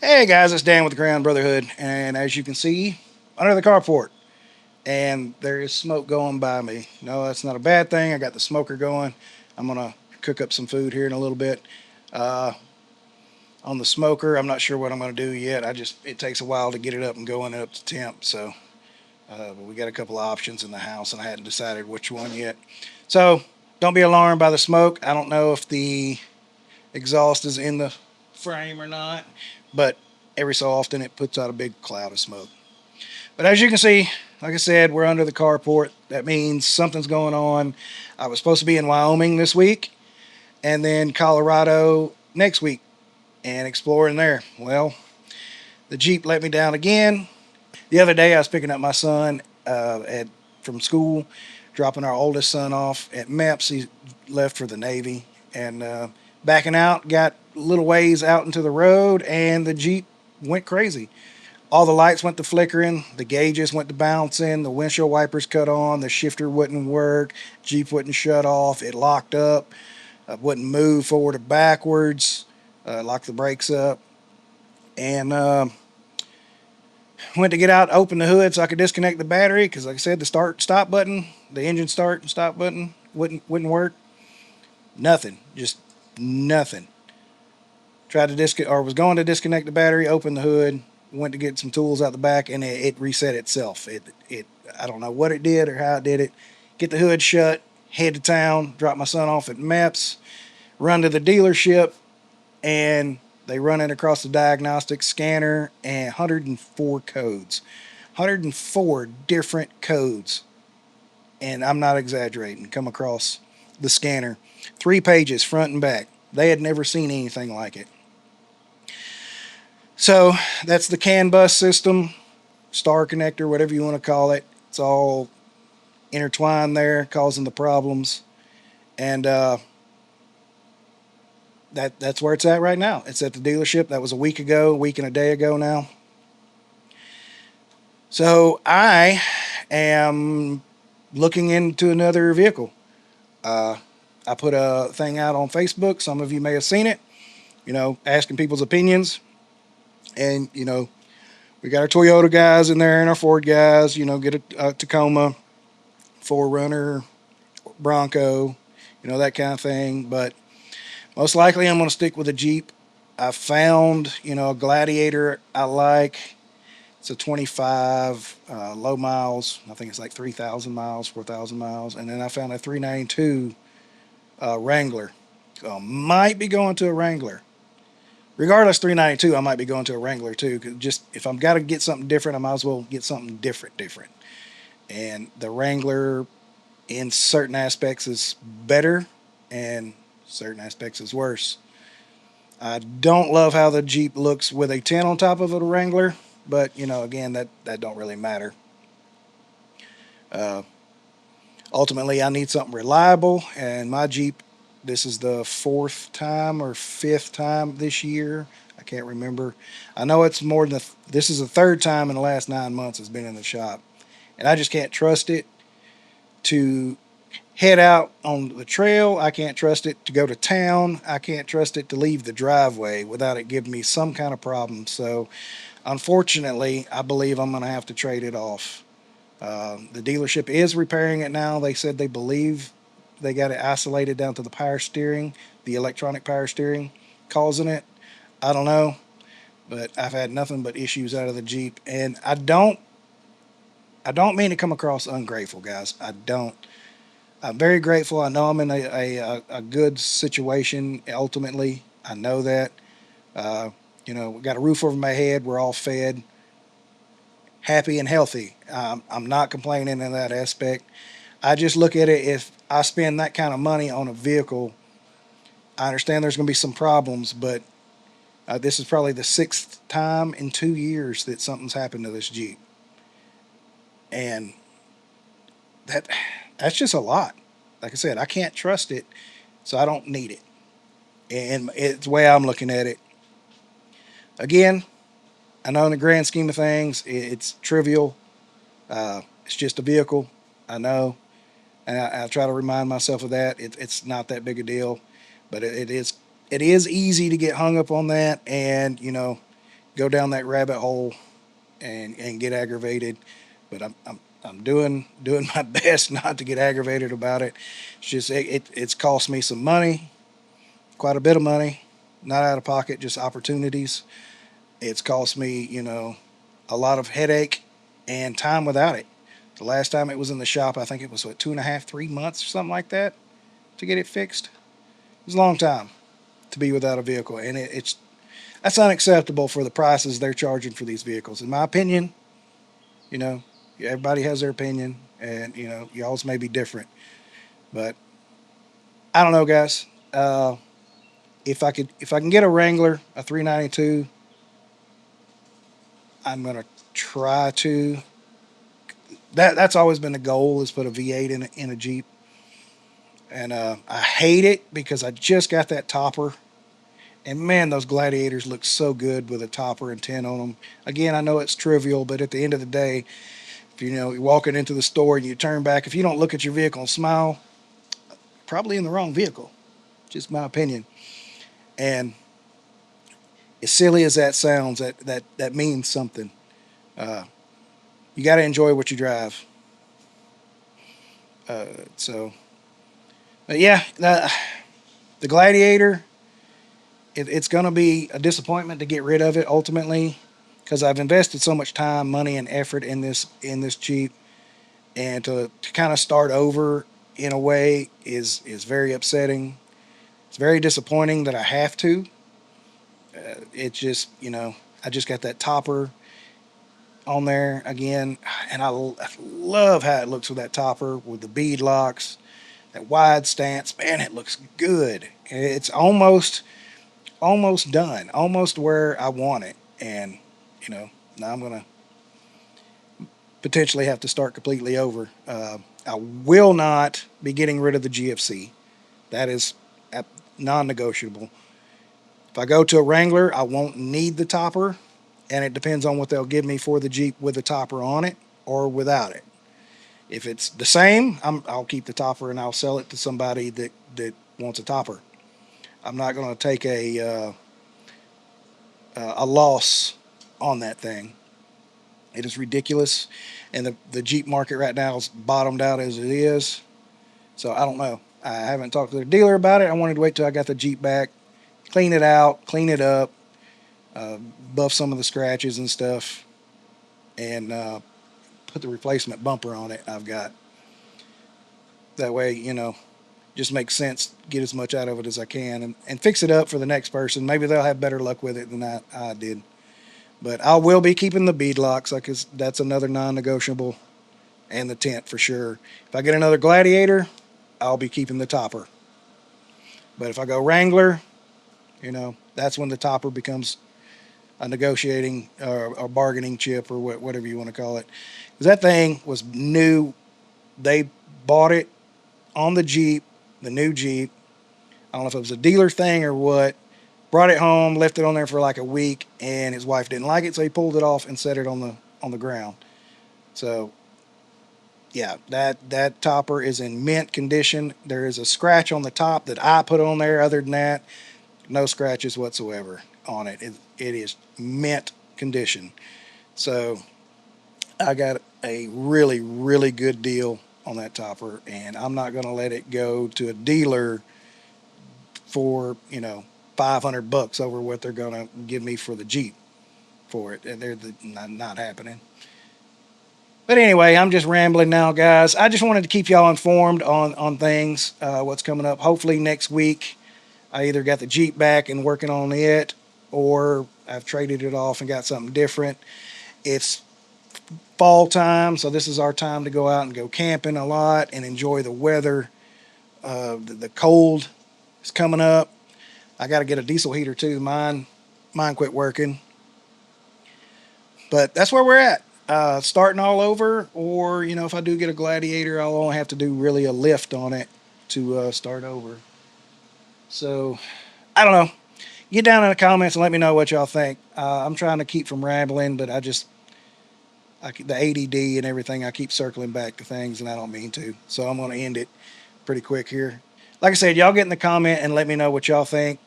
Hey guys, it's Dan with the Crayon Brotherhood, and as you can see, under the carport, and there is smoke going by me. No, that's not a bad thing. I got the smoker going. I'm gonna cook up some food here in a little bit. Uh, on the smoker, I'm not sure what I'm gonna do yet. It takes a while to get it up and going up to temp. So, but we got a couple of options in the house, and I hadn't decided which one yet. So don't be alarmed by the smoke. I don't know if the exhaust is in the frame or not, but every so often it puts out a big cloud of smoke. But as you can see, like I said, we're under the carport. That means something's going on. I was supposed to be in Wyoming this week and then Colorado next week and exploring there. Well, the Jeep let me down again. The other day I was picking up my son from school, dropping our oldest son off at MEPS. He left for the Navy, and backing out, got a little ways out into the road, and the Jeep went crazy. All the lights went to flickering, the gauges went to bouncing, the windshield wipers cut on, the shifter wouldn't work, Jeep wouldn't shut off, it locked up, wouldn't move forward or backwards, locked the brakes up, and went to get out, open the hood so I could disconnect the battery because, like I said, the start stop button, the engine start and stop button wouldn't work. Nothing, just nothing. Tried to was going to disconnect the battery, opened the hood, went to get some tools out the back, and it reset itself. It I don't know what it did or how it did it. Get the hood shut, head to town, drop my son off at MEPS, run to the dealership, and they run it across the diagnostic scanner and 104 codes. 104 different codes. And I'm not exaggerating. Come across the scanner. 3 pages, front and back. They had never seen anything like it. So that's the CAN bus system, star connector, whatever you want to call it. It's all intertwined there, causing the problems. And that's where it's at right now. It's at the dealership. That was a week ago, a week and a day ago now. So I am looking into another vehicle. Uh, I put a thing out on Facebook. Some of you may have seen it, asking people's opinions. And, we got our Toyota guys in there and our Ford guys, get a Tacoma, 4Runner, Bronco, that kind of thing. But most likely I'm going to stick with a Jeep. I found, a Gladiator I like. It's a 25, low miles. I think it's like 3,000 miles, 4,000 miles. And then I found a 392 Wrangler. So I might be going to a Wrangler. Regardless, 392, I might be going to a Wrangler too. Cause just if I'm got to get something different, I might as well get something different. And the Wrangler, in certain aspects, is better, and certain aspects is worse. I don't love how the Jeep looks with a 10 on top of a Wrangler, but again, that don't really matter. Uh, Ultimately, I need something reliable, and my Jeep. This is the fourth time or fifth time this year. I can't remember. I know it's more than this is the third time in the last 9 months it's been in the shop, and I just can't trust it to head out on the trail. I can't trust it to go to town. I can't trust it to leave the driveway without it giving me some kind of problem. So, unfortunately, I believe I'm going to have to trade it off. The dealership is repairing it now. They said they believe they got it isolated down to the power steering, the electronic power steering, causing it. I don't know, but I've had nothing but issues out of the Jeep, and I don't mean to come across ungrateful, guys. I don't. I'm very grateful. I know I'm in a good situation. Ultimately, I know that. We got a roof over my head. We're all fed, happy and healthy. I'm not complaining in that aspect. I just look at it, if I spend that kind of money on a vehicle, I understand there's going to be some problems, but this is probably the sixth time in 2 years that something's happened to this Jeep, and that that's just a lot. Like I said, I can't trust it, so I don't need it, and it's the way I'm looking at it. Again, I know in the grand scheme of things, it's trivial. It's just a vehicle. I know, and I try to remind myself of that. It's not that big a deal, but it is easy to get hung up on that, and go down that rabbit hole and get aggravated. But I'm doing my best not to get aggravated about it. It's just it's cost me some money, quite a bit of money, not out of pocket, just opportunities. It's cost me, a lot of headache and time without it. The last time it was in the shop, I think it was what, 2.5, 3 months or something like that to get it fixed. It was a long time to be without a vehicle, and it's that's unacceptable for the prices they're charging for these vehicles. In my opinion, you know, everybody has their opinion, and y'all's may be different, but I don't know, guys. If I can get a Wrangler, a 392, I'm gonna try to. That's always been the goal, is put a V8 in a Jeep, and I hate it because I just got that topper. And man, those Gladiators look so good with a topper and tint on them. Again, I know it's trivial, but at the end of the day, if you're walking into the store and you turn back, if you don't look at your vehicle and smile, probably in the wrong vehicle. Just my opinion. And as silly as that sounds, that means something. Uh, you got to enjoy what you drive. So, but yeah, the Gladiator, it's going to be a disappointment to get rid of it ultimately, because I've invested so much time, money, and effort in this Jeep, and to kind of start over in a way is very upsetting. It's very disappointing that I have to. It's just I just got that topper on there again, and I love how it looks with that topper with the bead locks, that wide stance. Man, it looks good. It's almost done, almost where I want it, and now I'm gonna potentially have to start completely over. I will not be getting rid of the GFC. That is non-negotiable. If I go to a Wrangler, I won't need the topper, and it depends on what they'll give me for the Jeep with the topper on it or without it. If it's the same, I'll keep the topper and I'll sell it to somebody that wants a topper. I'm not going to take a loss on that thing. It is ridiculous, and the Jeep market right now is bottomed out as it is. So I don't know. I haven't talked to the dealer about it. I wanted to wait till I got the Jeep back, clean it out, clean it up, uh, buff some of the scratches and stuff, and put the replacement bumper on it I've got. That way, just makes sense. Get as much out of it as I can, and fix it up for the next person. Maybe they'll have better luck with it than I did. But I will be keeping the bead locks, like that's another non-negotiable, and the tent for sure. If I get another Gladiator, I'll be keeping the topper. But if I go Wrangler, that's when the topper becomes a negotiating or bargaining chip, or whatever you want to call it. Because that thing was new. They bought it on the Jeep, the new Jeep. I don't know if it was a dealer thing or what. Brought it home, left it on there for like a week, and his wife didn't like it, so he pulled it off and set it on the ground. So yeah, that topper is in mint condition. There is a scratch on the top that I put on there. Other than that, no scratches whatsoever on it. It is mint condition. So I got a really, really good deal on that topper, and I'm not going to let it go to a dealer for, $500 over what they're going to give me for the Jeep for it. And they're not happening. But anyway, I'm just rambling now, guys. I just wanted to keep y'all informed on things, what's coming up. Hopefully next week, I either got the Jeep back and working on it, or I've traded it off and got something different. It's fall time, so this is our time to go out and go camping a lot and enjoy the weather. The cold is coming up. I got to get a diesel heater too. Mine quit working. But that's where we're at. Starting all over, or if I do get a Gladiator, I'll only have to do really a lift on it to start over. So I don't know. Get down in the comments and let me know what y'all think. I'm trying to keep from rambling, but the ADD and everything, I keep circling back to things, and I don't mean to. So I'm going to end it pretty quick here. Like I said, y'all get in the comment and let me know what y'all think.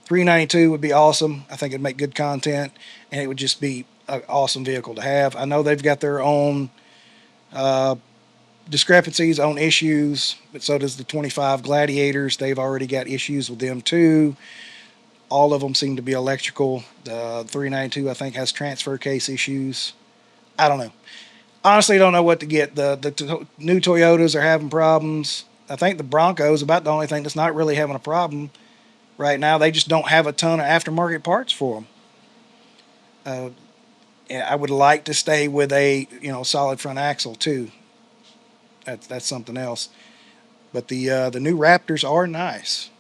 $392 would be awesome. I think it'd make good content, and it would just be an awesome vehicle to have. I know they've got their own discrepancies, own issues, but so does the 25 Gladiators. They've already got issues with them too. All of them seem to be electrical. The 392, I think, has transfer case issues. I don't know. Honestly, don't know what to get. The new Toyotas are having problems. I think the Bronco is about the only thing that's not really having a problem right now. They just don't have a ton of aftermarket parts for them. I would like to stay with a solid front axle too. That's something else. But the new Raptors are nice,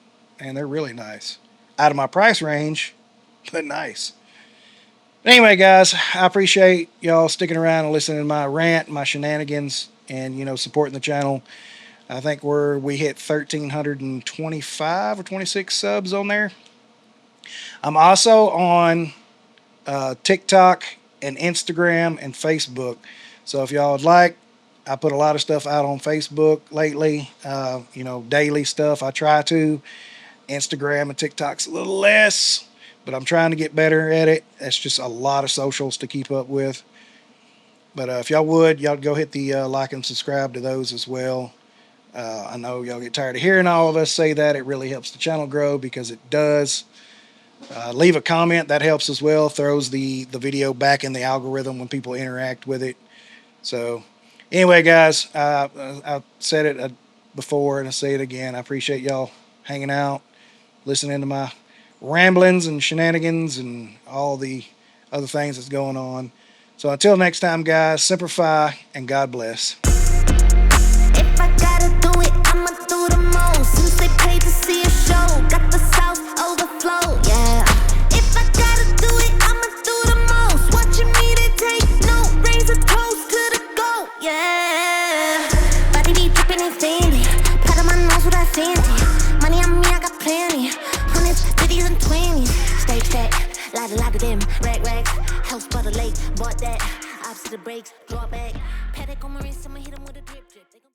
and they're really nice. Out of my price range, but nice. Anyway, guys, I appreciate y'all sticking around and listening to my rant, my shenanigans, and supporting the channel. I think we hit 1,325 or 26 subs on there. I'm also on TikTok and Instagram and Facebook. So if y'all would like, I put a lot of stuff out on Facebook lately. Daily stuff. I try to. Instagram and TikTok's a little less, but I'm trying to get better at it. That's just a lot of socials to keep up with. But if y'all would, y'all go hit the like and subscribe to those as well. I know y'all get tired of hearing all of us say that. It really helps the channel grow, because it does. Leave a comment. That helps as well. Throws the video back in the algorithm when people interact with it. So anyway, guys, I said it before and I say it again. I appreciate y'all hanging out, listening to my ramblings and shenanigans and all the other things that's going on. So until next time, guys, Semper Fi and God bless. If I gotta do it, I'ma do the most. Since they paid to see a show, got the South overflow, yeah. If I gotta do it, I'ma do the most. Watching me, they take no raise a toast to the goat, yeah. Body be dripping and fancy, pat on my nose with that fancy. Money on me, I got plenty. Hundreds, 50s, and 20s. Stay stacked, lot of them. Racks, house by the lake, bought that. Opposite the brakes, draw back. Paddock on my wrist, I'ma hit 'em with